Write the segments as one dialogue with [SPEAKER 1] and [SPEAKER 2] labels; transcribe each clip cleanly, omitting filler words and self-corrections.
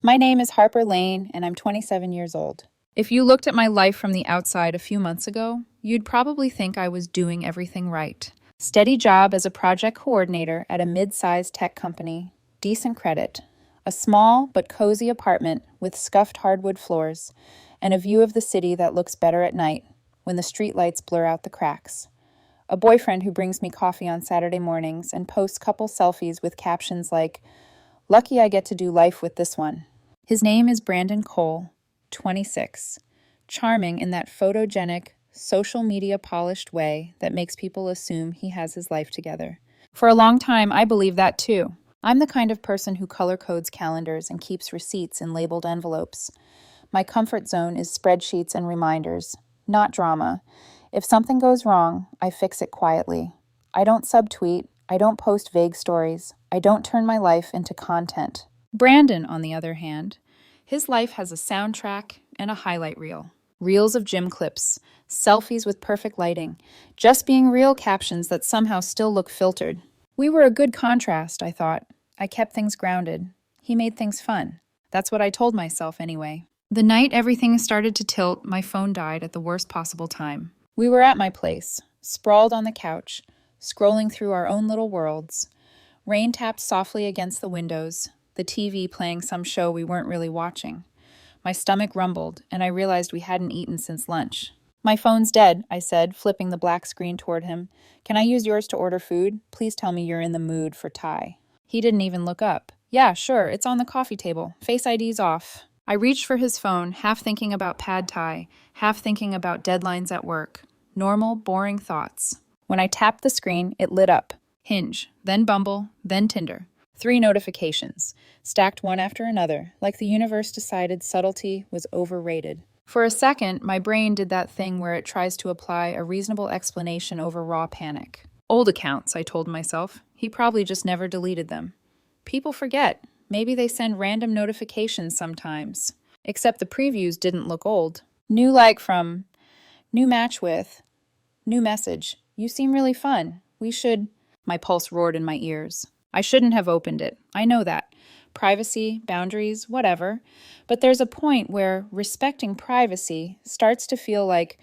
[SPEAKER 1] My name is Harper Lane, and I'm 27 years old. If you looked at my life from the outside a few months ago, you'd probably think I was doing everything right. Steady job as a project coordinator at a mid-sized tech company, decent credit, a small but cozy apartment with scuffed hardwood floors, and a view of the city that looks better at night when the streetlights blur out the cracks. A boyfriend who brings me coffee on Saturday mornings and posts couple selfies with captions like, "Lucky I get to do life with this one." His name is Brandon Cole, 26, charming in that photogenic, social media polished way that makes people assume he has his life together. For a long time, I believed that too. I'm the kind of person who color codes calendars and keeps receipts in labeled envelopes. My comfort zone is spreadsheets and reminders, not drama. If something goes wrong, I fix it quietly. I don't subtweet, I don't post vague stories, I don't turn my life into content. Brandon, on the other hand, his life has a soundtrack and a highlight reel. Reels of gym clips, selfies with perfect lighting, just being real captions that somehow still look filtered. We were a good contrast, I thought. I kept things grounded. He made things fun. That's what I told myself anyway. The night everything started to tilt, my phone died at the worst possible time. We were at my place, sprawled on the couch, scrolling through our own little worlds. Rain tapped softly against the windows, the TV playing some show we weren't really watching. My stomach rumbled, and I realized we hadn't eaten since lunch. "My phone's dead," I said, flipping the black screen toward him. "Can I use yours to order food? Please tell me you're in the mood for Thai." He didn't even look up. "Yeah, sure, it's on the coffee table. Face ID's off." I reached for his phone, half thinking about pad Thai, half thinking about deadlines at work. Normal, boring thoughts. When I tapped the screen, it lit up. Hinge, then Bumble, then Tinder. 3 notifications, stacked one after another, like the universe decided subtlety was overrated. For a second, my brain did that thing where it tries to apply a reasonable explanation over raw panic. Old accounts, I told myself. He probably just never deleted them. People forget. Maybe they send random notifications sometimes. Except the previews didn't look old. New like from, new match with, new message. You seem really fun. We should. My pulse roared in my ears. I shouldn't have opened it. I know that. Privacy, boundaries, whatever. But there's a point where respecting privacy starts to feel like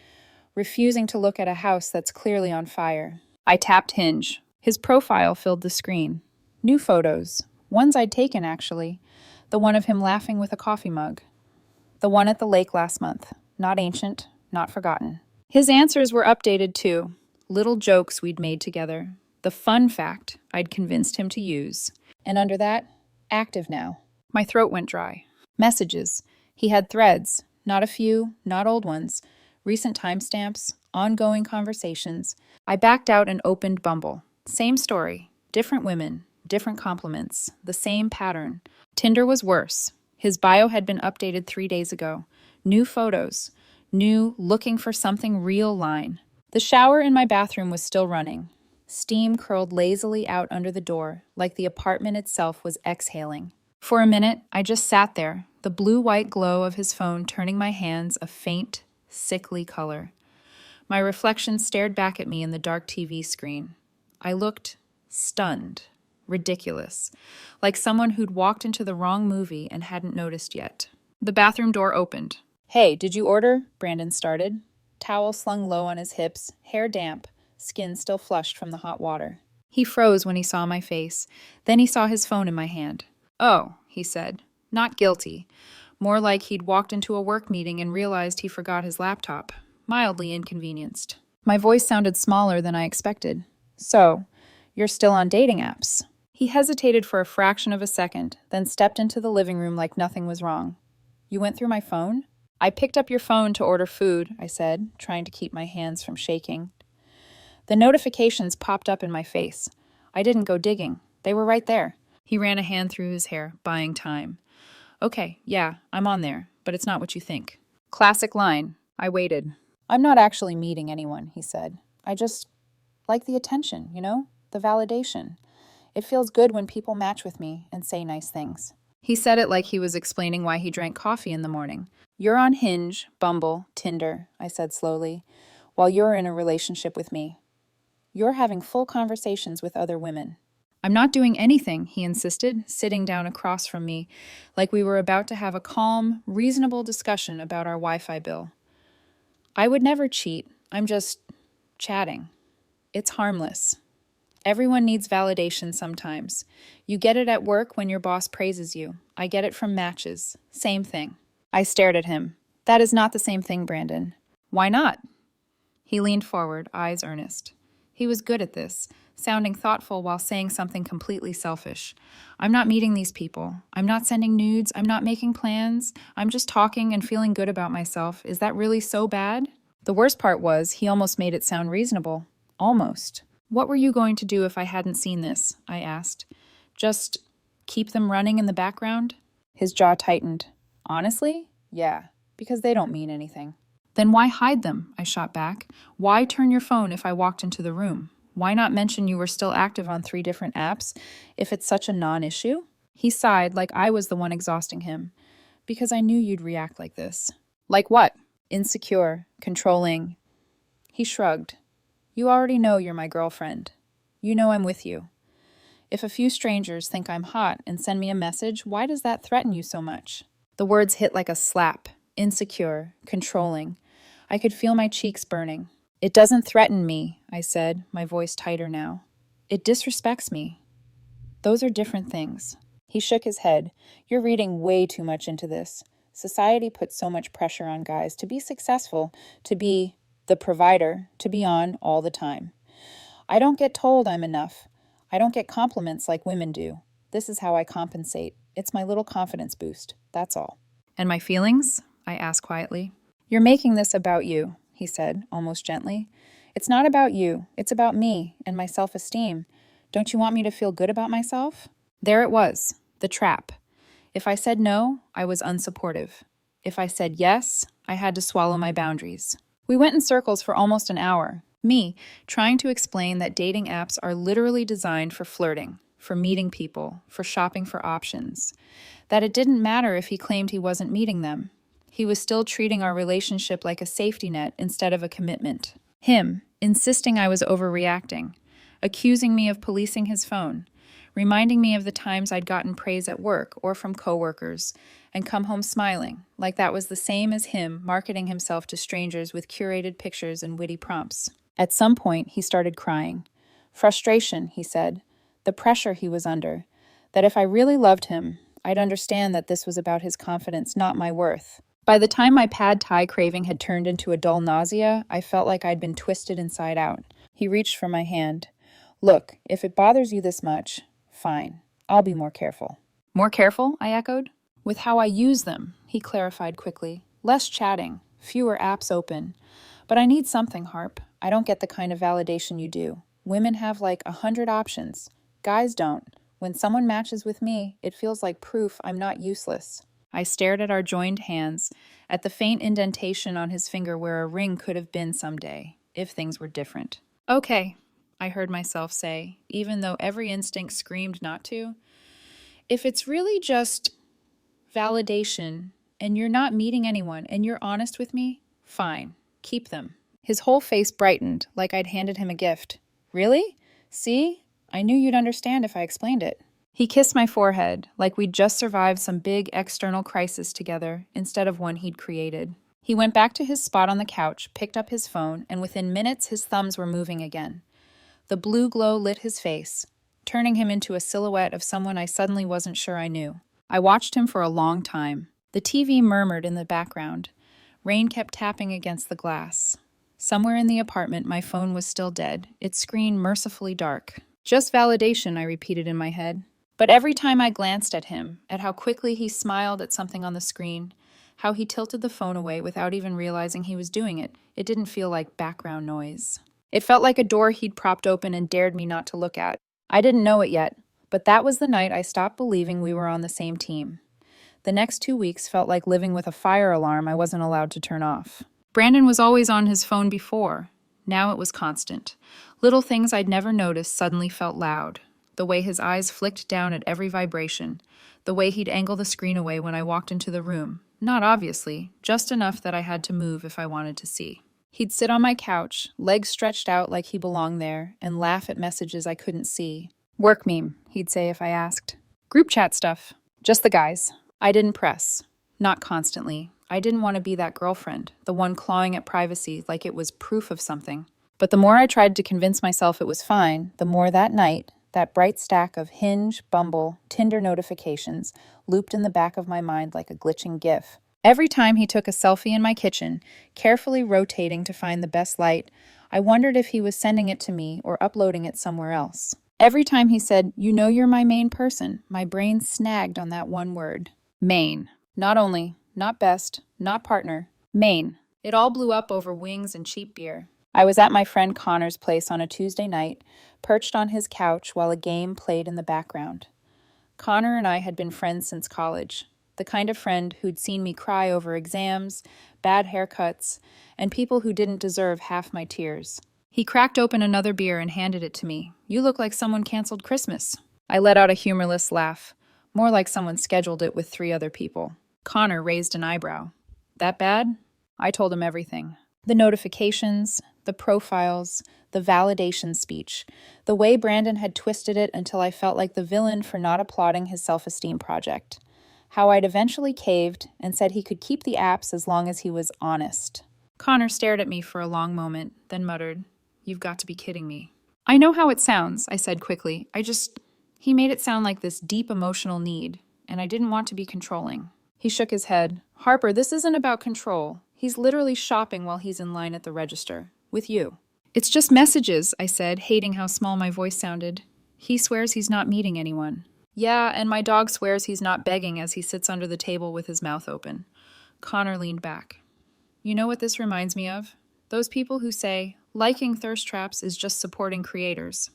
[SPEAKER 1] refusing to look at a house that's clearly on fire. I tapped Hinge. His profile filled the screen. New photos. Ones I'd taken, actually. The one of him laughing with a coffee mug. The one at the lake last month. Not ancient, not forgotten. His answers were updated too. Little jokes we'd made together. The fun fact I'd convinced him to use. And under that, active now. My throat went dry. Messages. He had threads. Not a few, not old ones. Recent timestamps, ongoing conversations. I backed out and opened Bumble. Same story. Different women. Different compliments. The same pattern. Tinder was worse. His bio had been updated 3 days ago. New photos. New looking for something real line. The shower in my bathroom was still running. Steam curled lazily out under the door, like the apartment itself was exhaling. For a minute, I just sat there, the blue-white glow of his phone turning my hands a faint, sickly color. My reflection stared back at me in the dark TV screen. I looked stunned, ridiculous, like someone who'd walked into the wrong movie and hadn't noticed yet. The bathroom door opened. "Hey, did you order?" Brandon started. Towel slung low on his hips, hair damp, skin still flushed from the hot water. He froze when he saw my face. Then he saw his phone in my hand. "Oh," he said, not guilty. More like he'd walked into a work meeting and realized he forgot his laptop. Mildly inconvenienced. My voice sounded smaller than I expected. "So, you're still on dating apps?" He hesitated for a fraction of a second, then stepped into the living room like nothing was wrong. "You went through my phone?" "I picked up your phone to order food," I said, trying to keep my hands from shaking. The notifications popped up in my face. I didn't go digging. They were right there. He ran a hand through his hair, buying time. "Okay, yeah, I'm on there, but it's not what you think." Classic line. I waited. "I'm not actually meeting anyone," he said. "I just like the attention, the validation. It feels good when people match with me and say nice things." He said it like he was explaining why he drank coffee in the morning. "You're on Hinge, Bumble, Tinder," I said slowly, "while you're in a relationship with me. You're having full conversations with other women." I'm not doing anything, he insisted, sitting down across from me, like we were about to have a calm, reasonable discussion about our Wi-Fi bill. I would never cheat. I'm just chatting. It's harmless. Everyone needs validation sometimes. You get it at work when your boss praises you. I get it from matches. Same thing. I stared at him. That is not the same thing, Brandon. Why not? He leaned forward, eyes earnest. He was good at this, sounding thoughtful while saying something completely selfish. I'm not meeting these people. I'm not sending nudes. I'm not making plans. I'm just talking and feeling good about myself. Is that really so bad? The worst part was he almost made it sound reasonable. Almost. What were you going to do if I hadn't seen this? I asked. Just keep them running in the background? His jaw tightened. Honestly? Yeah, because they don't mean anything. Then why hide them? I shot back. Why turn your phone if I walked into the room? Why not mention you were still active on 3 different apps if it's such a non-issue? He sighed like I was the one exhausting him. Because I knew you'd react like this. Like what? Insecure, controlling. He shrugged. You already know you're my girlfriend. You know I'm with you. If a few strangers think I'm hot and send me a message, why does that threaten you so much? The words hit like a slap. Insecure, controlling. I could feel my cheeks burning. It doesn't threaten me, I said, my voice tighter now. It disrespects me. Those are different things. He shook his head. You're reading way too much into this. Society puts so much pressure on guys to be successful, to be the provider, to be on all the time. I don't get told I'm enough. I don't get compliments like women do. This is how I compensate. It's my little confidence boost. That's all. And my feelings? I asked quietly. You're making this about you, he said, almost gently. It's not about you. It's about me and my self-esteem. Don't you want me to feel good about myself? There it was, the trap. If I said no, I was unsupportive. If I said yes, I had to swallow my boundaries. We went in circles for almost an hour. Me, trying to explain that dating apps are literally designed for flirting, for meeting people, for shopping for options. That it didn't matter if he claimed he wasn't meeting them. He was still treating our relationship like a safety net instead of a commitment. Him, insisting I was overreacting, accusing me of policing his phone, reminding me of the times I'd gotten praise at work or from coworkers, and come home smiling, like that was the same as him marketing himself to strangers with curated pictures and witty prompts. At some point, he started crying. Frustration, he said, the pressure he was under, that if I really loved him, I'd understand that this was about his confidence, not my worth. By the time my pad thai craving had turned into a dull nausea, I felt like I'd been twisted inside out. He reached for my hand. Look, if it bothers you this much, fine. I'll be more careful. More careful? I echoed. With how I use them, he clarified quickly. Less chatting, fewer apps open. But I need something, Harp. I don't get the kind of validation you do. Women have like 100 options. Guys don't. When someone matches with me, it feels like proof I'm not useless. I stared at our joined hands, at the faint indentation on his finger where a ring could have been someday, if things were different. Okay, I heard myself say, even though every instinct screamed not to. If it's really just validation, and you're not meeting anyone, and you're honest with me, fine, keep them. His whole face brightened, like I'd handed him a gift. Really? See? I knew you'd understand if I explained it. He kissed my forehead, like we'd just survived some big external crisis together, instead of one he'd created. He went back to his spot on the couch, picked up his phone, and within minutes his thumbs were moving again. The blue glow lit his face, turning him into a silhouette of someone I suddenly wasn't sure I knew. I watched him for a long time. The TV murmured in the background. Rain kept tapping against the glass. Somewhere in the apartment, my phone was still dead, its screen mercifully dark. Just validation, I repeated in my head. But every time I glanced at him, at how quickly he smiled at something on the screen, how he tilted the phone away without even realizing he was doing it, it didn't feel like background noise. It felt like a door he'd propped open and dared me not to look at. I didn't know it yet, but that was the night I stopped believing we were on the same team. The next 2 weeks felt like living with a fire alarm I wasn't allowed to turn off. Brandon was always on his phone before. Now it was constant. Little things I'd never noticed suddenly felt loud. The way his eyes flicked down at every vibration. The way he'd angle the screen away when I walked into the room. Not obviously, just enough that I had to move if I wanted to see. He'd sit on my couch, legs stretched out like he belonged there, and laugh at messages I couldn't see. Work meme, he'd say if I asked. Group chat stuff. Just the guys. I didn't press. Not constantly. I didn't want to be that girlfriend, the one clawing at privacy like it was proof of something. But the more I tried to convince myself it was fine, the more that night, that bright stack of Hinge, Bumble, Tinder notifications looped in the back of my mind like a glitching GIF. Every time he took a selfie in my kitchen, carefully rotating to find the best light, I wondered if he was sending it to me or uploading it somewhere else. Every time he said, "You know you're my main person," my brain snagged on that one word. Main. Not only, not best, not partner. Main. It all blew up over wings and cheap beer. I was at my friend Connor's place on a Tuesday night, perched on his couch while a game played in the background. Connor and I had been friends since college, the kind of friend who'd seen me cry over exams, bad haircuts, and people who didn't deserve half my tears. He cracked open another beer and handed it to me. "You look like someone canceled Christmas." I let out a humorless laugh, more like someone scheduled it with 3 other people. Connor raised an eyebrow. "That bad?" I told him everything. The notifications, the profiles, the validation speech, the way Brandon had twisted it until I felt like the villain for not applauding his self-esteem project. How I'd eventually caved and said he could keep the apps as long as he was honest. Connor stared at me for a long moment, then muttered, "You've got to be kidding me." "I know how it sounds," I said quickly. He made it sound like this deep emotional need, and I didn't want to be controlling. He shook his head. "Harper, this isn't about control. He's literally shopping while he's in line at the register. With you." "It's just messages," I said, hating how small my voice sounded. "He swears he's not meeting anyone." "Yeah, and my dog swears he's not begging as he sits under the table with his mouth open." Connor leaned back. "You know what this reminds me of? Those people who say, liking thirst traps is just supporting creators.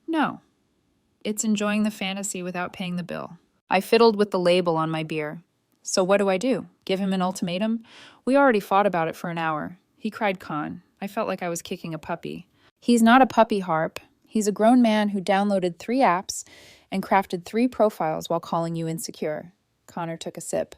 [SPEAKER 1] No. It's enjoying the fantasy without paying the bill." I fiddled with the label on my beer. "So what do? Give him an ultimatum? We already fought about it for an hour." He cried con. I felt like I was kicking a puppy. "He's not a puppy, Harp. He's a grown man who downloaded 3 apps and crafted 3 profiles while calling you insecure." Connor took a sip.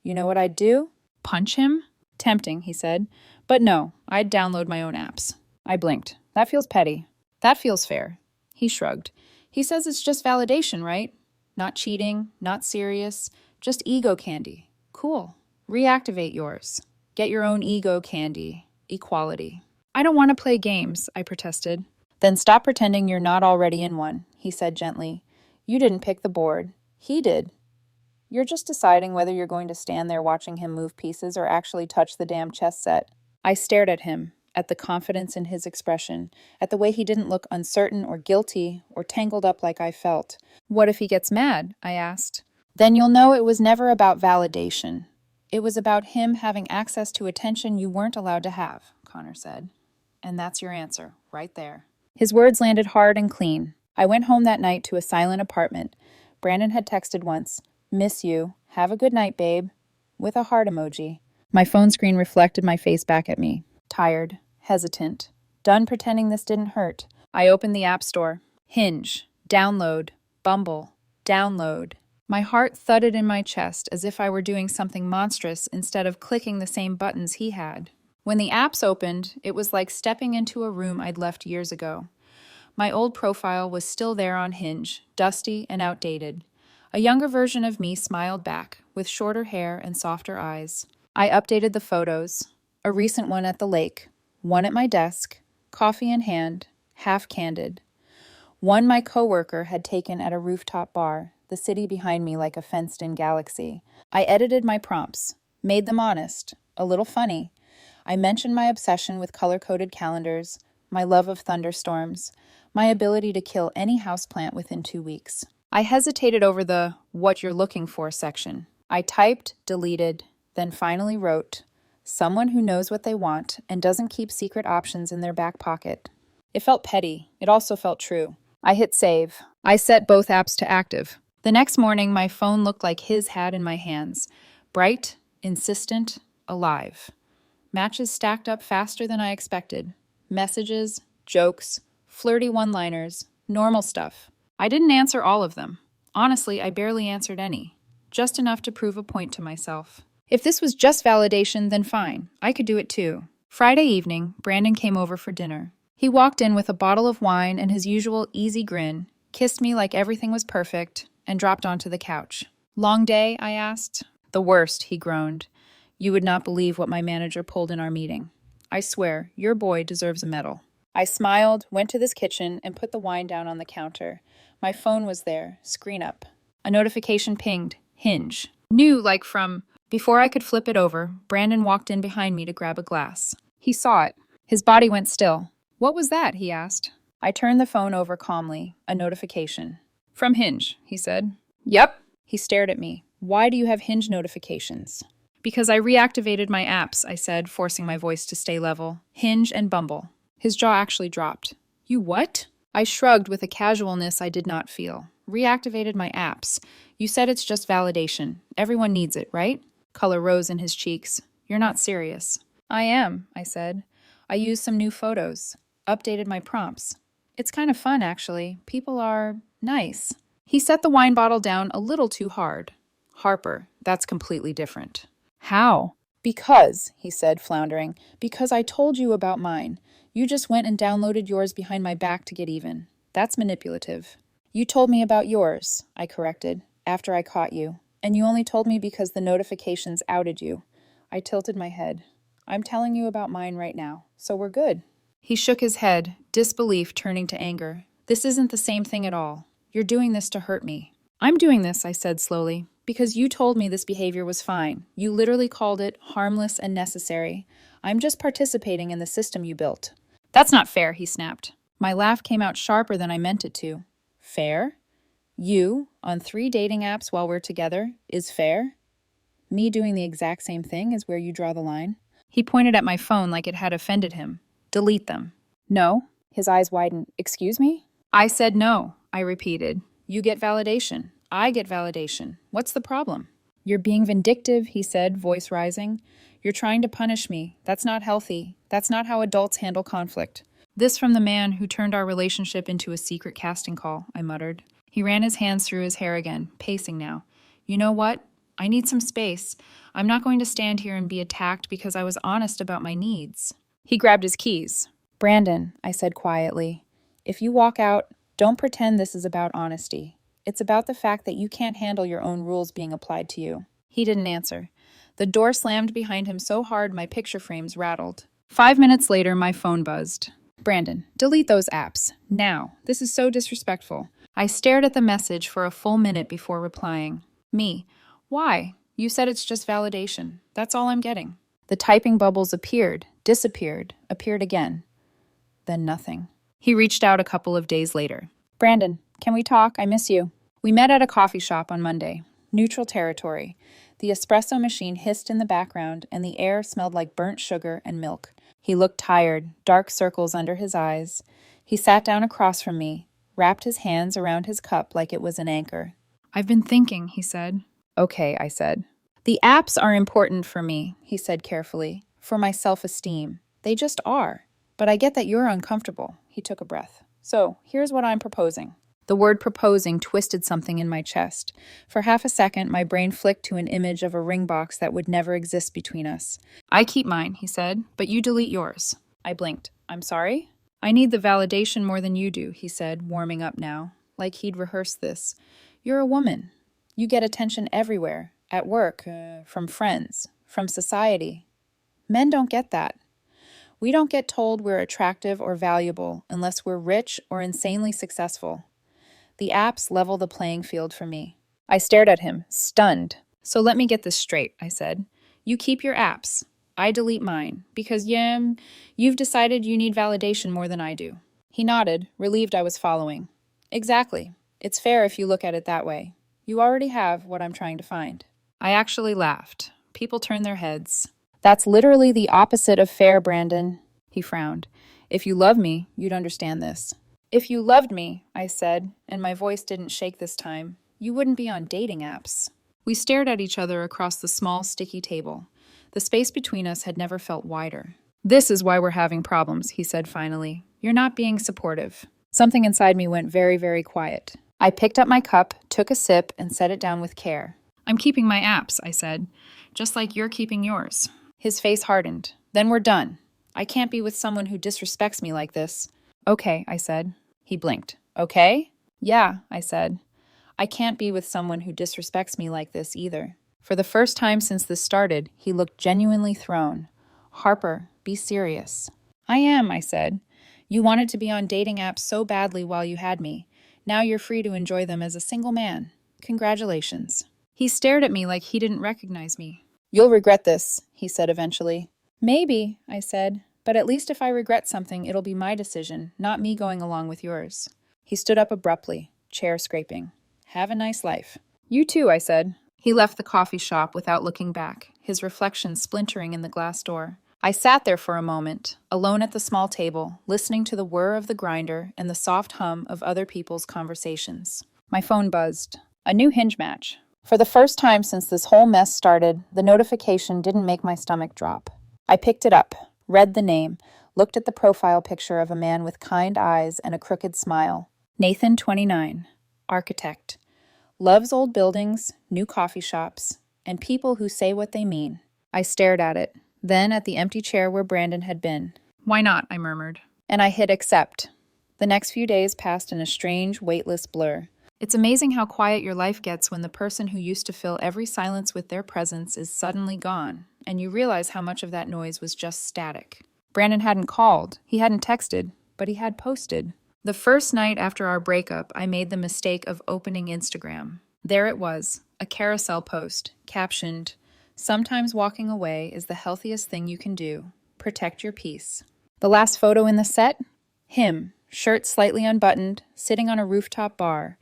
[SPEAKER 1] "You know what I'd do? Punch him?" "Tempting," he said. "But no, I'd download my own apps." I blinked. "That feels petty." "That feels fair." He shrugged. "He says it's just validation, right? Not cheating, not serious, just ego candy. Cool. Reactivate yours. Get your own ego candy. Equality." "I don't want to play games," I protested. "Then stop pretending you're not already in one," he said gently. "You didn't pick the board. He did. You're just deciding whether you're going to stand there watching him move pieces or actually touch the damn chess set." I stared at him, at the confidence in his expression, at the way he didn't look uncertain or guilty or tangled up like I felt. "What if he gets mad?" I asked. "Then you'll know it was never about validation. It was about him having access to attention you weren't allowed to have," Connor said. "And that's your answer, right there." His words landed hard and clean. I went home that night to a silent apartment. Brandon had texted once, "Miss you. Have a good night, babe," with a heart emoji. My phone screen reflected my face back at me. Tired, hesitant, done pretending this didn't hurt. I opened the App Store. Hinge, download, Bumble, download. My heart thudded in my chest as if I were doing something monstrous instead of clicking the same buttons he had. When the apps opened, it was like stepping into a room I'd left years ago. My old profile was still there on Hinge, dusty and outdated. A younger version of me smiled back, with shorter hair and softer eyes. I updated the photos. A recent one at the lake, one at my desk, coffee in hand, half candid. One my coworker had taken at a rooftop bar, the city behind me like a fenced-in galaxy. I edited my prompts, made them honest, a little funny. I mentioned my obsession with color-coded calendars, my love of thunderstorms, my ability to kill any houseplant within 2 weeks. I hesitated over the "what you're looking for" section. I typed, deleted, then finally wrote, "Someone who knows what they want and doesn't keep secret options in their back pocket." It felt petty. It also felt true. I hit save. I set both apps to active. The next morning, my phone looked like his had in my hands. Bright, insistent, alive. Matches stacked up faster than I expected. Messages, jokes, flirty one-liners, normal stuff. I didn't answer all of them. Honestly, I barely answered any. Just enough to prove a point to myself. If this was just validation, then fine. I could do it too. Friday evening, Brandon came over for dinner. He walked in with a bottle of wine and his usual easy grin. kissed me like everything was perfect, and dropped onto the couch. Long day? I asked. The worst, he groaned. You would not believe what my manager pulled in our meeting. I swear, your boy deserves a medal. I smiled, went to this kitchen, and put the wine down on the counter. My phone was there, screen up. A notification pinged. Hinge. New, like from... Before I could flip it over, Brandon walked in behind me to grab a glass. He saw it. His body went still. What was that? He asked. I turned the phone over calmly. A notification. From Hinge, he said. Yep. He stared at me. Why do you have Hinge notifications? Because I reactivated my apps, I said, forcing my voice to stay level. Hinge and Bumble. His jaw actually dropped. You what? I shrugged with a casualness I did not feel. Reactivated my apps. You said it's just validation. Everyone needs it, right? Color rose in his cheeks. You're not serious. I am, I said. I used some new photos. Updated my prompts. It's kind of fun, actually. People are nice. He set the wine bottle down a little too hard. Harper, that's completely different. How? Because, he said, floundering. Because I told you about mine. You just went and downloaded yours behind my back to get even. That's manipulative. You told me about yours, I corrected, after I caught you. And you only told me because the notifications outed you. I tilted my head. I'm telling you about mine right now, so we're good. He shook his head, disbelief turning to anger. This isn't the same thing at all. You're doing this to hurt me. I'm doing this, I said slowly, because you told me this behavior was fine. You literally called it harmless and necessary. I'm just participating in the system you built. That's not fair, he snapped. My laugh came out sharper than I meant it to. Fair? You, on 3 dating apps while we're together, is fair? Me doing the exact same thing is where you draw the line? He pointed at my phone like it had offended him. Delete them. No. His eyes widened. Excuse me? I said no, I repeated. You get validation. I get validation. What's the problem? You're being vindictive, he said, voice rising. You're trying to punish me. That's not healthy. That's not how adults handle conflict. This from the man who turned our relationship into a secret casting call, I muttered. He ran his hands through his hair again, pacing now. You know what? I need some space. I'm not going to stand here and be attacked because I was honest about my needs. He grabbed his keys. Brandon, I said quietly, if you walk out, don't pretend this is about honesty. It's about the fact that you can't handle your own rules being applied to you. He didn't answer. The door slammed behind him so hard my picture frames rattled. 5 minutes later, my phone buzzed. Brandon, delete those apps. Now. This is so disrespectful. I stared at the message for a full minute before replying. Me. Why? You said it's just validation. That's all I'm getting. The typing bubbles appeared, disappeared, appeared again. Then nothing. He reached out a couple of days later. Brandon, can we talk? I miss you. We met at a coffee shop on Monday. Neutral territory. The espresso machine hissed in the background, and the air smelled like burnt sugar and milk. He looked tired, dark circles under his eyes. He sat down across from me, wrapped his hands around his cup like it was an anchor. I've been thinking, he said. Okay, I said. The apps are important for me, he said carefully, for my self-esteem. They just are. But I get that you're uncomfortable. He took a breath. So, here's what I'm proposing. The word proposing twisted something in my chest. For half a second, my brain flicked to an image of a ring box that would never exist between us. I keep mine, he said, but you delete yours. I blinked. I'm sorry? I need the validation more than you do, he said, warming up now, like he'd rehearsed this. You're a woman. You get attention everywhere, at work, from friends, from society. Men don't get that. We don't get told we're attractive or valuable unless we're rich or insanely successful. The apps level the playing field for me. I stared at him, stunned. So let me get this straight, I said. You keep your apps. I delete mine, because, you've decided you need validation more than I do. He nodded, relieved I was following. Exactly. It's fair if you look at it that way. You already have what I'm trying to find. I actually laughed. People turned their heads. That's literally the opposite of fair, Brandon. He frowned. If you love me, you'd understand this. If you loved me, I said, and my voice didn't shake this time, you wouldn't be on dating apps. We stared at each other across the small, sticky table. The space between us had never felt wider. This is why we're having problems, he said finally. You're not being supportive. Something inside me went very, very quiet. I picked up my cup, took a sip, and set it down with care. I'm keeping my apps, I said, just like you're keeping yours. His face hardened. Then we're done. I can't be with someone who disrespects me like this. Okay, I said. He blinked. Okay? Yeah, I said. I can't be with someone who disrespects me like this either. For the first time since this started, he looked genuinely thrown. Harper, be serious. I am, I said. You wanted to be on dating apps so badly while you had me. Now you're free to enjoy them as a single man. Congratulations. He stared at me like he didn't recognize me. You'll regret this, he said eventually. Maybe, I said, but at least if I regret something, it'll be my decision, not me going along with yours. He stood up abruptly, chair scraping. Have a nice life. You too, I said. He left the coffee shop without looking back, his reflection splintering in the glass door. I sat there for a moment, alone at the small table, listening to the whir of the grinder and the soft hum of other people's conversations. My phone buzzed. A new Hinge match. For the first time since this whole mess started, the notification didn't make my stomach drop. I picked it up, read the name, looked at the profile picture of a man with kind eyes and a crooked smile. Nathan, 29, architect. Loves old buildings, new coffee shops, and people who say what they mean. I stared at it, then at the empty chair where Brandon had been. Why not? I murmured. And I hit accept. The next few days passed in a strange, weightless blur. It's amazing how quiet your life gets when the person who used to fill every silence with their presence is suddenly gone, and you realize how much of that noise was just static. Brandon hadn't called, he hadn't texted, but he had posted. The first night after our breakup, I made the mistake of opening Instagram. There it was, a carousel post, captioned, "Sometimes walking away is the healthiest thing you can do. Protect your peace." The last photo in the set? Him, shirt slightly unbuttoned, sitting on a rooftop bar.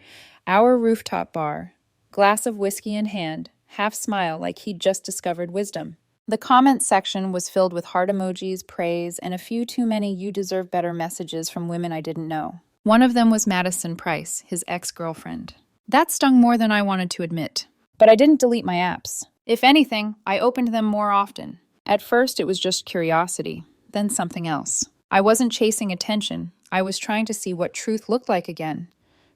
[SPEAKER 1] Our rooftop bar. Glass of whiskey in hand, half smile like he'd just discovered wisdom. The comments section was filled with heart emojis, praise, and a few too many "you deserve better" messages from women I didn't know. One of them was Madison Price, his ex-girlfriend. That stung more than I wanted to admit. But I didn't delete my apps. If anything, I opened them more often. At first, it was just curiosity, then something else. I wasn't chasing attention. I was trying to see what truth looked like again.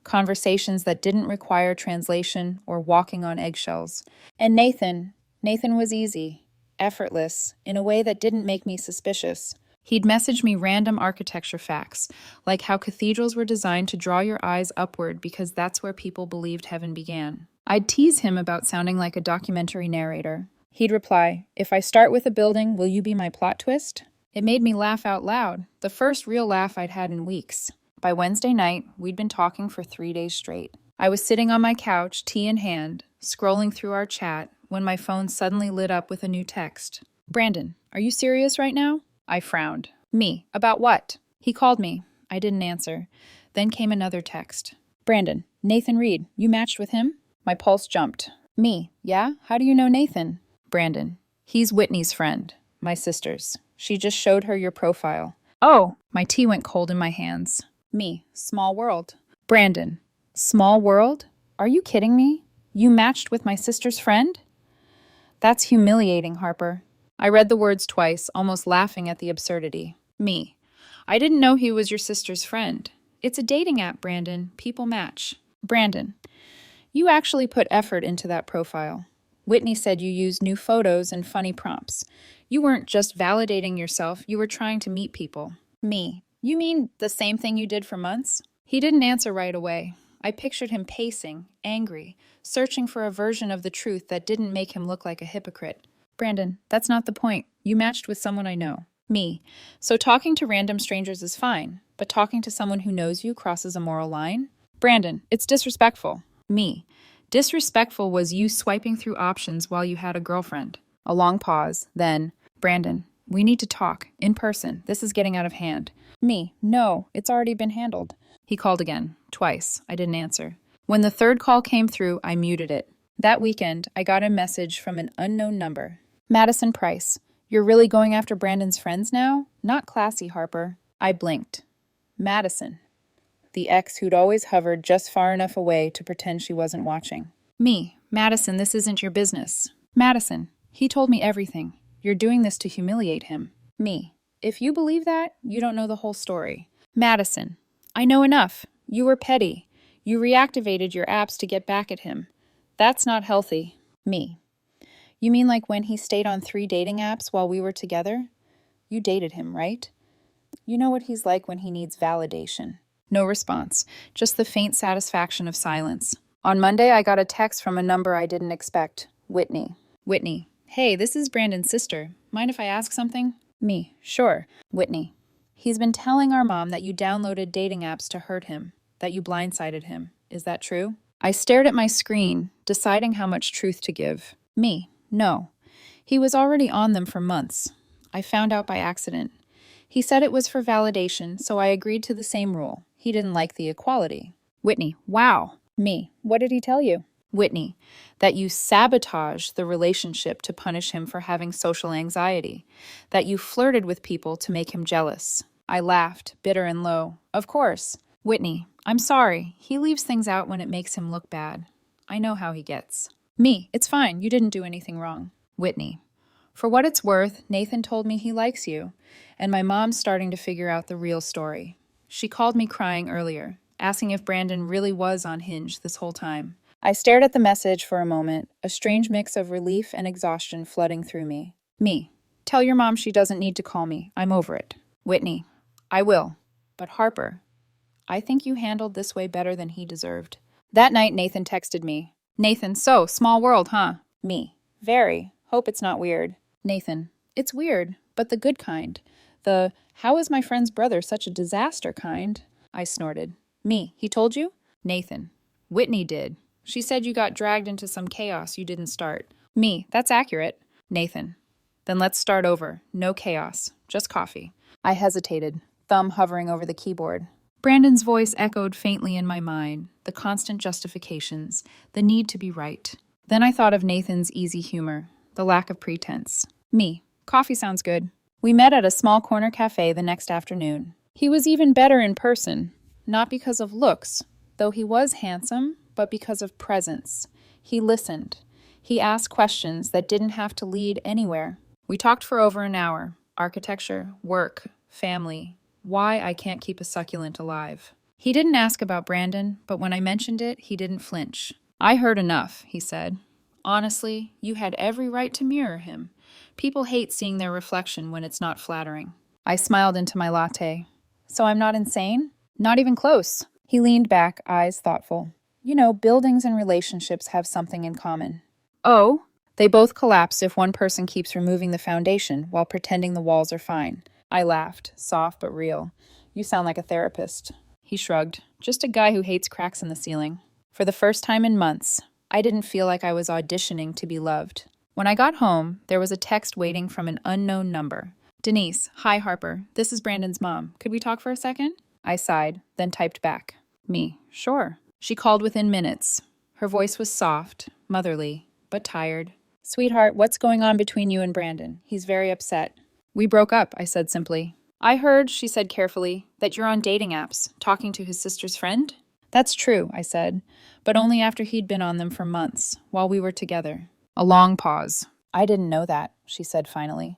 [SPEAKER 1] Conversations that didn't require translation or walking on eggshells. And Nathan was easy, effortless, in a way that didn't make me suspicious. He'd message me random architecture facts, like how cathedrals were designed to draw your eyes upward because that's where people believed heaven began. I'd tease him about sounding like a documentary narrator. He'd reply, "If I start with a building, will you be my plot twist?" It made me laugh out loud, the first real laugh I'd had in weeks. By Wednesday night, we'd been talking for 3 days straight. I was sitting on my couch, tea in hand, scrolling through our chat, when my phone suddenly lit up with a new text. "Brandon, are you serious right now?" I frowned. "Me? About what?" He called me. I didn't answer. Then came another text. "Brandon, Nathan Reed, you matched with him?" My pulse jumped. "Me? Yeah? How do you know Nathan?" "Brandon, he's Whitney's friend. My sister's. She just showed her your profile." "Oh!" My tea went cold in my hands. "Me. Small world." "Brandon. Small world? Are you kidding me? You matched with my sister's friend?" "That's humiliating, Harper." I read the words twice, almost laughing at the absurdity. "Me. I didn't know he was your sister's friend. It's a dating app, Brandon. People match." "Brandon, you actually put effort into that profile. Whitney said you used new photos and funny prompts. You weren't just validating yourself, you were trying to meet people." "Me. You mean the same thing you did for months?" He didn't answer right away. I pictured him pacing, angry, searching for a version of the truth that didn't make him look like a hypocrite. "Brandon, that's not the point. You matched with someone I know." "Me. So talking to random strangers is fine, but talking to someone who knows you crosses a moral line?" "Brandon, it's disrespectful." "Me. Disrespectful was you swiping through options while you had a girlfriend." A long pause, then, "Brandon, we need to talk, in person. This is getting out of hand." "Me. No, it's already been handled." He called again, twice. I didn't answer. When the third call came through, I muted it. That weekend, I got a message from an unknown number. "Madison Price, you're really going after Brandon's friends now? Not classy, Harper." I blinked. Madison. The ex who'd always hovered just far enough away to pretend she wasn't watching. "Me. Madison, this isn't your business." "Madison, he told me everything. You're doing this to humiliate him." "Me. If you believe that, you don't know the whole story." "Madison, I know enough. You were petty. You reactivated your apps to get back at him. That's not healthy." "Me. You mean like when he stayed on 3 dating apps while we were together? You dated him, right? You know what he's like when he needs validation. No response, just the faint satisfaction of silence. On Monday, I got a text from a number I didn't expect. Whitney. Whitney. Hey, this is Brandon's sister. Mind if I ask something? Me. Sure. Whitney. He's been telling our mom that you downloaded dating apps to hurt him, that you blindsided him. Is that true? I stared at my screen, deciding how much truth to give. Me. No. He was already on them for months. I found out by accident. He said it was for validation, so I agreed to the same rule. He didn't like the equality. Whitney. Wow. Me. What did he tell you? Whitney. That you sabotaged the relationship to punish him for having social anxiety. That you flirted with people to make him jealous. I laughed, bitter and low. Of course. Whitney. I'm sorry. He leaves things out when it makes him look bad. I know how he gets. Me. It's fine. You didn't do anything wrong. Whitney. For what it's worth, Nathan told me he likes you, and my mom's starting to figure out the real story. She called me crying earlier, asking if Brandon really was on Hinge this whole time. I stared at the message for a moment, a strange mix of relief and exhaustion flooding through me. Me. Tell your mom she doesn't need to call me. I'm over it. Whitney. I will. But Harper, I think you handled this way better than he deserved. That night, Nathan texted me. Nathan, so, small world, huh? Me. Very. Hope it's not weird. Nathan. It's weird, but the good kind. The, how is my friend's brother such a disaster kind? I snorted. Me. He told you? Nathan. Whitney did. She said you got dragged into some chaos you didn't start. Me. That's accurate. Nathan. Then let's start over. No chaos. Just coffee. I hesitated, thumb hovering over the keyboard. Brandon's voice echoed faintly in my mind, the constant justifications, the need to be right. Then I thought of Nathan's easy humor, the lack of pretense. Me. Coffee sounds good. We met at a small corner cafe the next afternoon. He was even better in person, not because of looks, though he was handsome, but because of presence. He listened. He asked questions that didn't have to lead anywhere. We talked for over an hour. Architecture, work, family, why I can't keep a succulent alive. He didn't ask about Brandon, but when I mentioned it, he didn't flinch. I heard enough, he said. Honestly, you had every right to mirror him. People hate seeing their reflection when it's not flattering. I smiled into my latte. So I'm not insane? Not even close. He leaned back, eyes thoughtful. You know, buildings and relationships have something in common. Oh? They both collapse if one person keeps removing the foundation while pretending the walls are fine. I laughed, soft but real. You sound like a therapist. He shrugged. Just a guy who hates cracks in the ceiling. For the first time in months, I didn't feel like I was auditioning to be loved. When I got home, there was a text waiting from an unknown number. Denise, hi Harper, this is Brandon's mom. Could we talk for a second? I sighed, then typed back. Me, sure. She called within minutes. Her voice was soft, motherly, but tired. Sweetheart, what's going on between you and Brandon? He's very upset. We broke up, I said simply. I heard, she said carefully, that you're on dating apps, talking to his sister's friend? That's true, I said, but only after he'd been on them for months, while we were together. A long pause. I didn't know that, she said finally.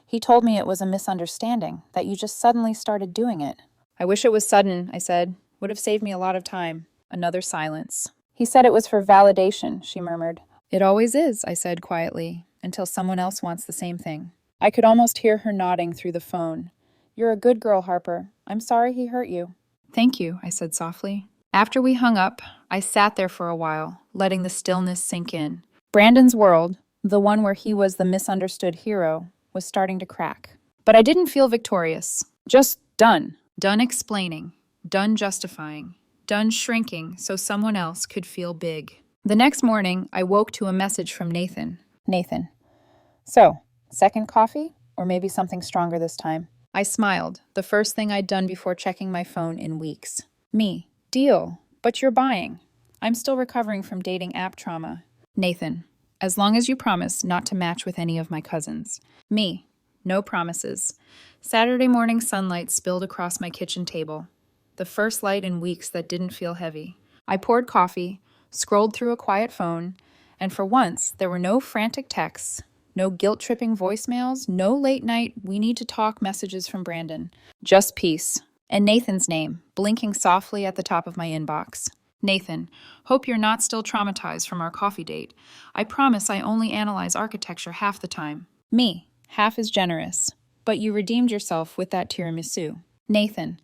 [SPEAKER 1] He told me it was a misunderstanding, that you just suddenly started doing it. I wish it was sudden, I said. Would have saved me a lot of time. Another silence. He said it was for validation, she murmured. It always is, I said quietly, until someone else wants the same thing. I could almost hear her nodding through the phone. You're a good girl, Harper. I'm sorry he hurt you. Thank you, I said softly. After we hung up, I sat there for a while, letting the stillness sink in. Brandon's world, the one where he was the misunderstood hero, was starting to crack. But I didn't feel victorious. Just done. Done explaining. Done justifying. Done shrinking so someone else could feel big. The next morning, I woke to a message from Nathan. Nathan. So, second coffee? Or maybe something stronger this time? I smiled, the first thing I'd done before checking my phone in weeks. Me. Deal. But you're buying. I'm still recovering from dating app trauma. Nathan. As long as you promise not to match with any of my cousins. Me. No promises. Saturday morning sunlight spilled across my kitchen table. The first light in weeks that didn't feel heavy. I poured coffee, scrolled through a quiet phone, and for once, there were no frantic texts, no guilt-tripping voicemails, no late-night, we need to talk messages from Brandon. Just peace. And Nathan's name, blinking softly at the top of my inbox. Nathan, hope you're not still traumatized from our coffee date. I promise I only analyze architecture half the time. Me, half is generous. But you redeemed yourself with that tiramisu. Nathan,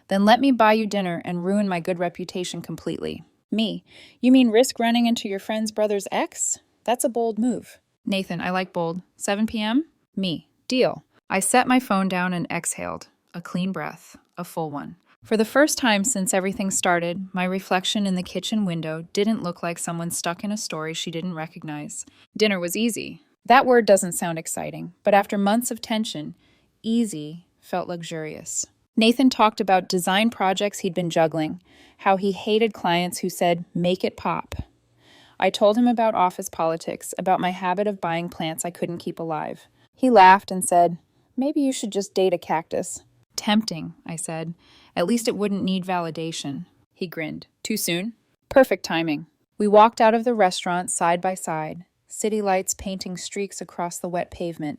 [SPEAKER 1] Then let me buy you dinner and ruin my good reputation completely. Me, you mean risk running into your friend's brother's ex? That's a bold move. Nathan, I like bold. 7 p.m.? Me, deal. I set my phone down and exhaled. A clean breath, a full one. For the first time since everything started, my reflection in the kitchen window didn't look like someone stuck in a story she didn't recognize. Dinner was easy. That word doesn't sound exciting, but after months of tension, easy felt luxurious. Nathan talked about design projects he'd been juggling, how he hated clients who said, "Make it pop." I told him about office politics, about my habit of buying plants I couldn't keep alive. He laughed and said, "Maybe you should just date a cactus." Tempting, I said. At least it wouldn't need validation. He grinned. Too soon? Perfect timing. We walked out of the restaurant side by side, city lights painting streaks across the wet pavement.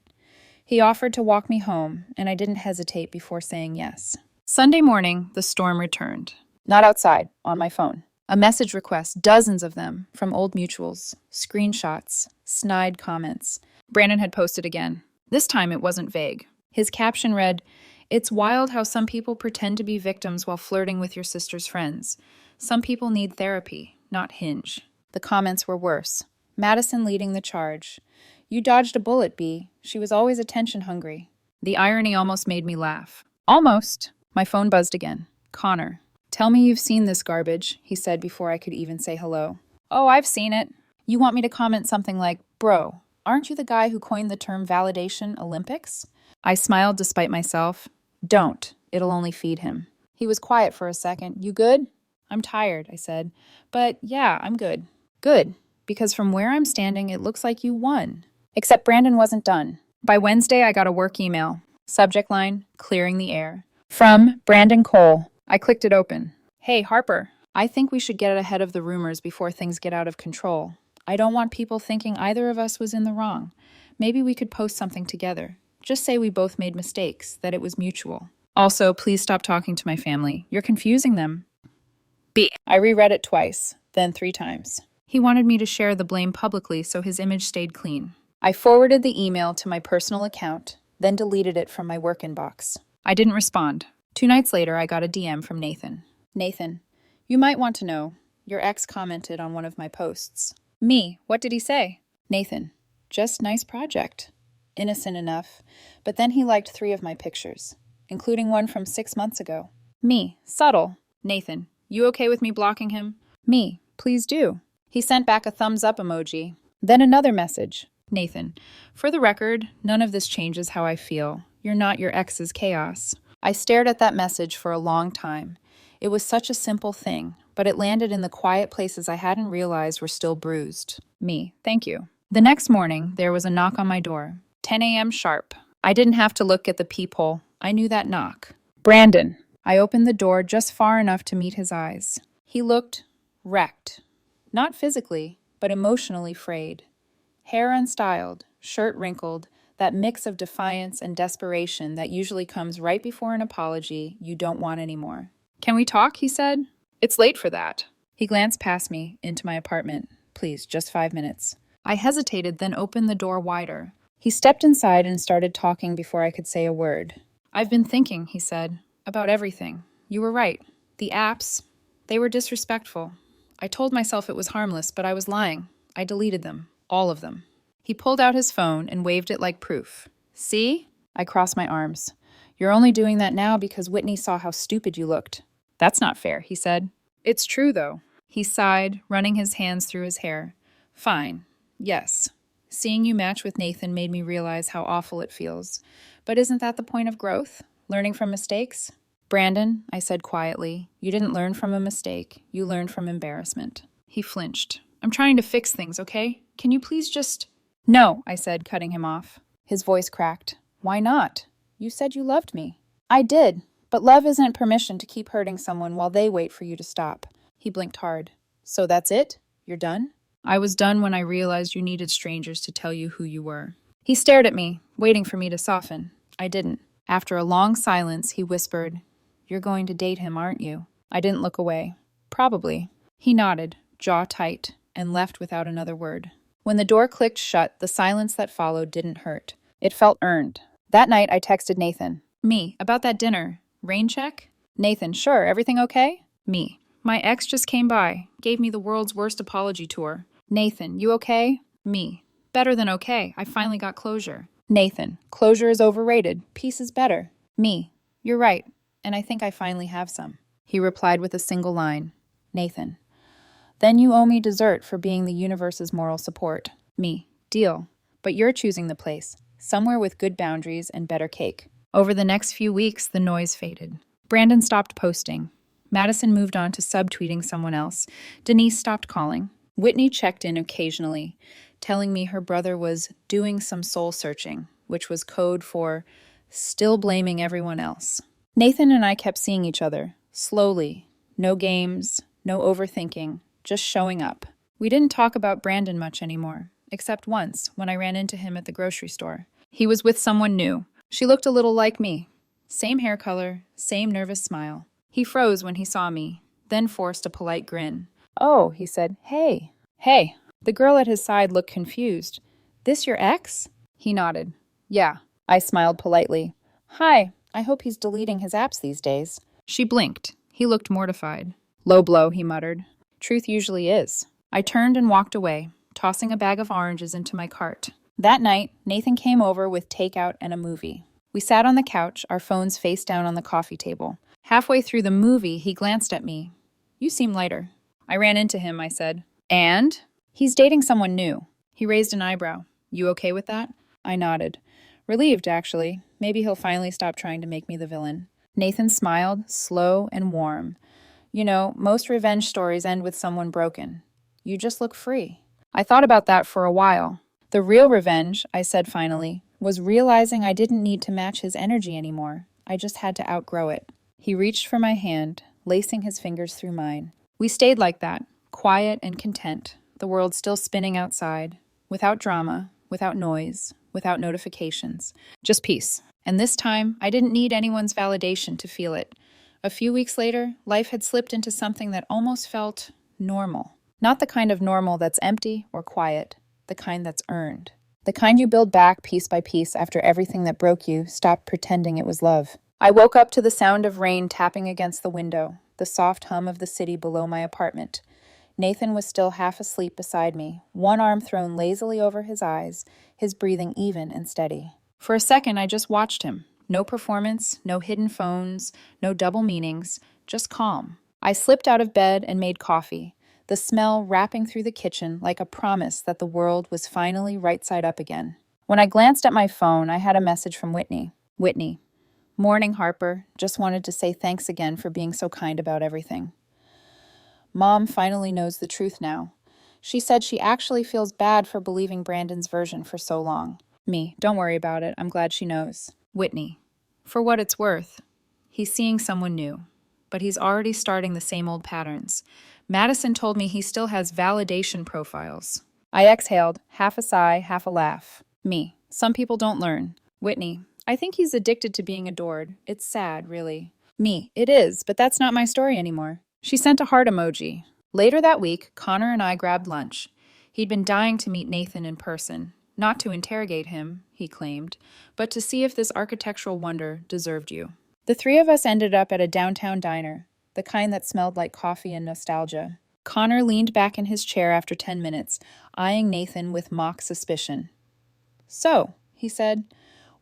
[SPEAKER 1] He offered to walk me home, and I didn't hesitate before saying yes. Sunday morning, the storm returned. Not outside, on my phone. A message request, dozens of them, from old mutuals, screenshots, snide comments. Brandon had posted again. This time it wasn't vague. His caption read, "It's wild how some people pretend to be victims while flirting with your sister's friends. Some people need therapy, not Hinge." The comments were worse. Madison leading the charge. "You dodged a bullet, B. She was always attention hungry." The irony almost made me laugh. Almost. My phone buzzed again. Connor. "Tell me you've seen this garbage," he said before I could even say hello. "Oh, I've seen it." "You want me to comment something like, 'Bro, aren't you the guy who coined the term validation Olympics?'" I smiled despite myself. "Don't. It'll only feed him." He was quiet for a second. "You good?" "I'm tired," I said. "But yeah, I'm good." "Good. Because from where I'm standing, it looks like you won." Except Brandon wasn't done. By Wednesday, I got a work email. Subject line, clearing the air. From Brandon Cole. I clicked it open. "Hey, Harper. I think we should get ahead of the rumors before things get out of control. I don't want people thinking either of us was in the wrong. Maybe we could post something together. Just say we both made mistakes, that it was mutual. Also, please stop talking to my family. You're confusing them." B. I reread it twice, then 3 times. He wanted me to share the blame publicly so his image stayed clean. I forwarded the email to my personal account, then deleted it from my work inbox. I didn't respond. 2 nights later, I got a DM from Nathan. "Nathan, you might want to know. Your ex commented on one of my posts." Me, what did he say? Nathan, just nice project. Innocent enough, but then he liked 3 of my pictures, including one from 6 months ago. Me, subtle. Nathan, you okay with me blocking him? Me, please do. He sent back a thumbs up emoji. Then another message. Nathan, for the record, none of this changes how I feel. You're not your ex's chaos. I stared at that message for a long time. It was such a simple thing, but it landed in the quiet places I hadn't realized were still bruised. Me, thank you. The next morning, there was a knock on my door. 10 a.m. sharp. I didn't have to look at the peephole. I knew that knock. Brandon. I opened the door just far enough to meet his eyes. He looked wrecked. Not physically, but emotionally frayed. Hair unstyled, shirt wrinkled, that mix of defiance and desperation that usually comes right before an apology you don't want anymore. "Can we talk?" he said. "It's late for that." He glanced past me, into my apartment. "Please, just 5 minutes." I hesitated, then opened the door wider. He stepped inside and started talking before I could say a word. "I've been thinking," he said, "about everything. You were right. The apps, they were disrespectful. I told myself it was harmless, but I was lying. I deleted them. All of them." He pulled out his phone and waved it like proof. "See?" I crossed my arms. "You're only doing that now because Whitney saw how stupid you looked." "That's not fair," he said. "It's true, though." He sighed, running his hands through his hair. "Fine. Yes. Seeing you match with Nathan made me realize how awful it feels. But isn't that the point of growth? Learning from mistakes?" "Brandon," I said quietly, "you didn't learn from a mistake. You learned from embarrassment." He flinched. "I'm trying to fix things, okay? Can you please just—" "No," I said, cutting him off. His voice cracked. "Why not? You said you loved me." "I did, but love isn't permission to keep hurting someone while they wait for you to stop." He blinked hard. "So that's it? You're done?" "I was done when I realized you needed strangers to tell you who you were." He stared at me, waiting for me to soften. I didn't. After a long silence, he whispered, "You're going to date him, aren't you?" I didn't look away. "Probably." He nodded, jaw tight, and left without another word. When the door clicked shut, the silence that followed didn't hurt. It felt earned. That night, I texted Nathan. "Me, about that dinner. Rain check?" Nathan, sure, everything okay? Me. My ex just came by, gave me the world's worst apology tour. Nathan, you okay? Me. Better than okay, I finally got closure. Nathan, closure is overrated, peace is better. Me. You're right, and I think I finally have some. He replied with a single line. Nathan. Then you owe me dessert for being the universe's moral support. Me. Deal. But you're choosing the place, somewhere with good boundaries and better cake. Over the next few weeks, the noise faded. Brandon stopped posting. Madison moved on to subtweeting someone else. Denise stopped calling. Whitney checked in occasionally, telling me her brother was doing some soul searching, which was code for still blaming everyone else. Nathan and I kept seeing each other, slowly. No games, no overthinking, just showing up. We didn't talk about Brandon much anymore, except once when I ran into him at the grocery store. He was with someone new. She looked a little like me. Same hair color, same nervous smile. He froze when he saw me, then forced a polite grin. Oh, he said, hey. Hey. The girl at his side looked confused. This your ex? He nodded. Yeah. I smiled politely. Hi. I hope he's deleting his apps these days. She blinked. He looked mortified. Low blow, he muttered. Truth usually is. I turned and walked away, tossing a bag of oranges into my cart. That night, Nathan came over with takeout and a movie. We sat on the couch, our phones face down on the coffee table. Halfway through the movie, he glanced at me. You seem lighter. I ran into him, I said. And? He's dating someone new. He raised an eyebrow. You okay with that? I nodded. Relieved, actually. Maybe he'll finally stop trying to make me the villain. Nathan smiled, slow and warm. You know, most revenge stories end with someone broken. You just look free. I thought about that for a while. The real revenge, I said finally, was realizing I didn't need to match his energy anymore. I just had to outgrow it. He reached for my hand, lacing his fingers through mine. We stayed like that, quiet and content, the world still spinning outside, without drama, without noise, without notifications. Just peace. And this time, I didn't need anyone's validation to feel it. A few weeks later, life had slipped into something that almost felt normal. Not the kind of normal that's empty or quiet, the kind that's earned. The kind you build back piece by piece after everything that broke you stopped pretending it was love. I woke up to the sound of rain tapping against the window, the soft hum of the city below my apartment. Nathan was still half asleep beside me, one arm thrown lazily over his eyes, his breathing even and steady. For a second, I just watched him. No performance, no hidden phones, no double meanings, just calm. I slipped out of bed and made coffee, the smell wrapping through the kitchen like a promise that the world was finally right side up again. When I glanced at my phone, I had a message from Whitney. Whitney. Morning, Harper. Just wanted to say thanks again for being so kind about everything. Mom finally knows the truth now. She said she actually feels bad for believing Brandon's version for so long. Me. Don't worry about it. I'm glad she knows. Whitney. For what it's worth, he's seeing someone new, but he's already starting the same old patterns. Madison told me he still has validation profiles. I exhaled, half a sigh, half a laugh. Me. Some people don't learn. Whitney. I think he's addicted to being adored. It's sad, really. Me. It is, but that's not my story anymore. She sent a heart emoji. Later that week, Connor and I grabbed lunch. He'd been dying to meet Nathan in person. Not to interrogate him, he claimed, but to see if this architectural wonder deserved you. The three of us ended up at a downtown diner, the kind that smelled like coffee and nostalgia. Connor leaned back in his chair after 10 minutes, eyeing Nathan with mock suspicion. So, he said,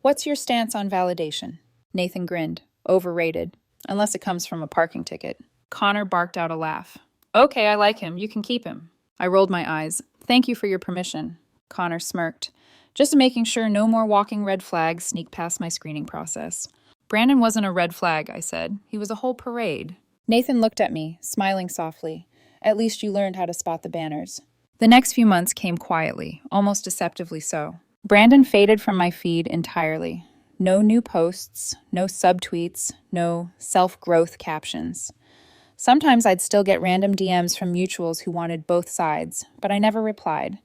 [SPEAKER 1] what's your stance on validation? Nathan grinned. Overrated, unless it comes from a parking ticket. Connor barked out a laugh. Okay, I like him. You can keep him. I rolled my eyes. Thank you for your permission. Connor smirked. Just making sure no more walking red flags sneak past my screening process. Brandon wasn't a red flag, I said. He was a whole parade. Nathan looked at me, smiling softly. At least you learned how to spot the banners. The next few months came quietly, almost deceptively so. Brandon faded from my feed entirely. No new posts, no subtweets, no self-growth captions. Sometimes I'd still get random DMs from mutuals who wanted both sides, but I never replied.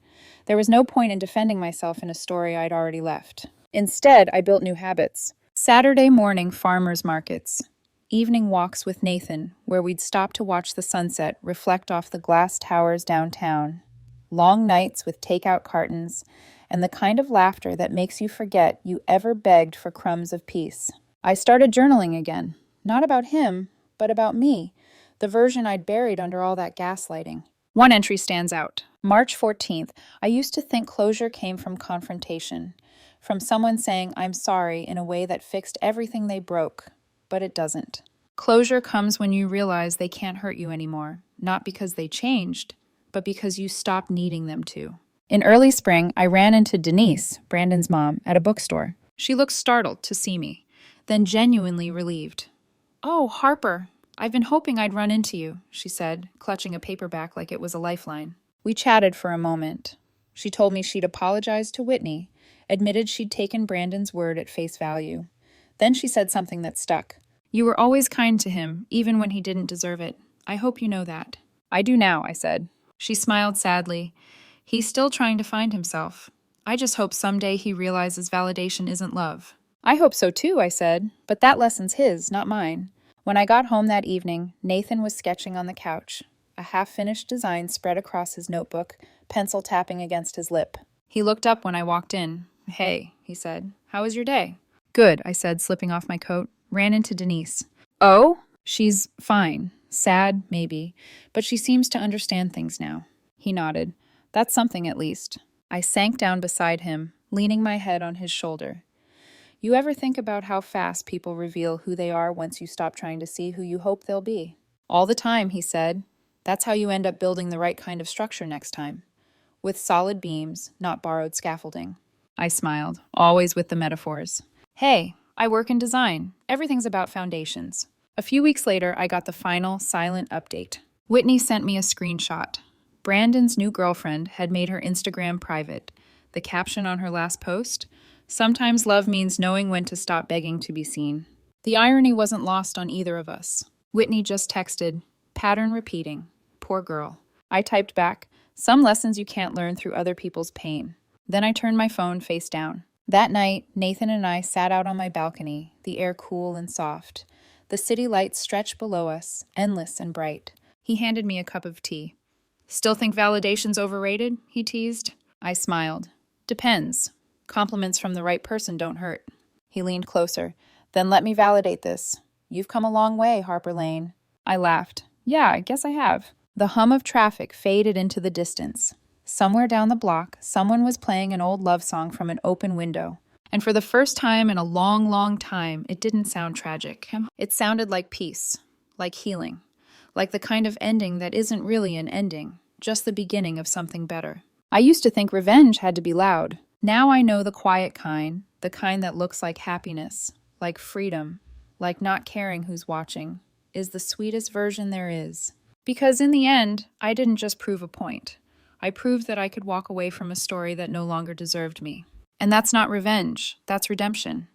[SPEAKER 1] There was no point in defending myself in a story I'd already left. Instead, I built new habits. Saturday morning farmers markets. Evening walks with Nathan, where we'd stop to watch the sunset reflect off the glass towers downtown. Long nights with takeout cartons, and the kind of laughter that makes you forget you ever begged for crumbs of peace. I started journaling again. Not about him, but about me, the version I'd buried under all that gaslighting. One entry stands out. March 14th. I used to think closure came from confrontation, from someone saying, "I'm sorry," in a way that fixed everything they broke. But it doesn't. Closure comes when you realize they can't hurt you anymore, not because they changed, but because you stopped needing them to. In early spring, I ran into Denise, Brandon's mom, at a bookstore. She looked startled to see me, then genuinely relieved. "Oh, Harper, I've been hoping I'd run into you," she said, clutching a paperback like it was a lifeline. We chatted for a moment. She told me she'd apologized to Whitney, admitted she'd taken Brandon's word at face value. Then she said something that stuck. "You were always kind to him, even when he didn't deserve it. I hope you know that." "I do now," I said. She smiled sadly. "He's still trying to find himself. I just hope someday he realizes validation isn't love." "I hope so too," I said, "but that lesson's his, not mine." When I got home that evening, Nathan was sketching on the couch, a half-finished design spread across his notebook, pencil tapping against his lip. He looked up when I walked in. "Hey," he said, "how was your day?" "Good," I said, slipping off my coat. Ran into Denise. "Oh?" "She's fine. Sad, maybe, but she seems to understand things now." He nodded. "That's something, at least." I sank down beside him, leaning my head on his shoulder. You ever think about how fast people reveal who they are once you stop trying to see who you hope they'll be? "All the time," he said. "That's how you end up building the right kind of structure next time. With solid beams, not borrowed scaffolding." I smiled, always with the metaphors. "Hey, I work in design. Everything's about foundations." A few weeks later, I got the final, silent update. Whitney sent me a screenshot. Brandon's new girlfriend had made her Instagram private. The caption on her last post: "Sometimes love means knowing when to stop begging to be seen." The irony wasn't lost on either of us. Whitney just texted, "Pattern repeating. Poor girl." I typed back, "Some lessons you can't learn through other people's pain." Then I turned my phone face down. That night, Nathan and I sat out on my balcony, the air cool and soft. The city lights stretched below us, endless and bright. He handed me a cup of tea. "Still think validation's overrated?" he teased. I smiled. "Depends. Compliments from the right person don't hurt." He leaned closer. "Then let me validate this. You've come a long way, Harper Lane." I laughed. "Yeah, I guess I have." The hum of traffic faded into the distance. Somewhere down the block, someone was playing an old love song from an open window. And for the first time in a long, long time, it didn't sound tragic. It sounded like peace, like healing, like the kind of ending that isn't really an ending, just the beginning of something better. I used to think revenge had to be loud. Now I know the quiet kind, the kind that looks like happiness, like freedom, like not caring who's watching, is the sweetest version there is. Because in the end, I didn't just prove a point. I proved that I could walk away from a story that no longer deserved me. And that's not revenge, that's redemption.